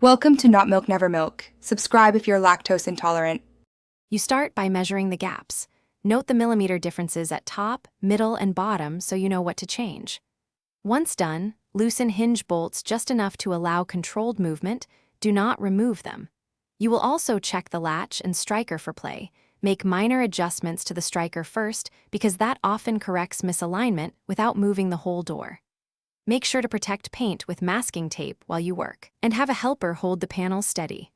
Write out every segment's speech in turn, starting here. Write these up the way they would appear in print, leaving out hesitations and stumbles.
Welcome to Not Milk Never Milk. Subscribe if you're lactose intolerant. You start by measuring the gaps. Note the millimeter differences at top, middle, and bottom so you know what to change. Once done, loosen hinge bolts just enough to allow controlled movement. Do not remove them. You will also check the latch and striker for play. Make minor adjustments to the striker first because that often corrects misalignment without moving the whole door. Make sure to protect paint with masking tape while you work, and have a helper hold the panel steady.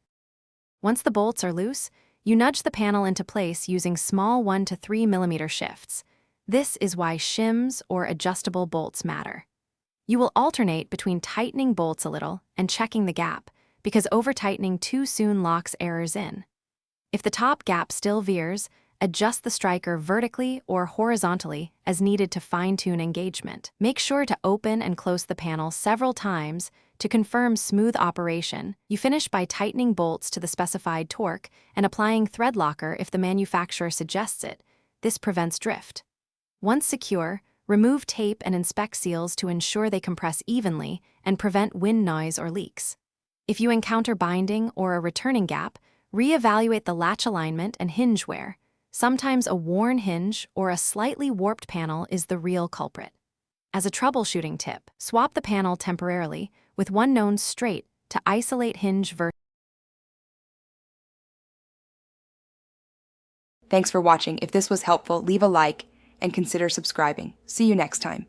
Once the bolts are loose, you nudge the panel into place using small 1 to 3 millimeter shifts. This is why shims or adjustable bolts matter. You will alternate between tightening bolts a little and checking the gap, because over-tightening too soon locks errors in. If the top gap still veers, adjust the striker vertically or horizontally as needed to fine-tune engagement. Make sure to open and close the panel several times to confirm smooth operation. You finish by tightening bolts to the specified torque and applying thread locker if the manufacturer suggests it. This prevents drift. Once secure, remove tape and inspect seals to ensure they compress evenly and prevent wind noise or leaks. If you encounter binding or a returning gap, re-evaluate the latch alignment and hinge wear. Sometimes a worn hinge or a slightly warped panel is the real culprit. As a troubleshooting tip, swap the panel temporarily with one nose straight to isolate hinge versus. Thanks for watching. If this was helpful, leave a like and consider subscribing. See you next time.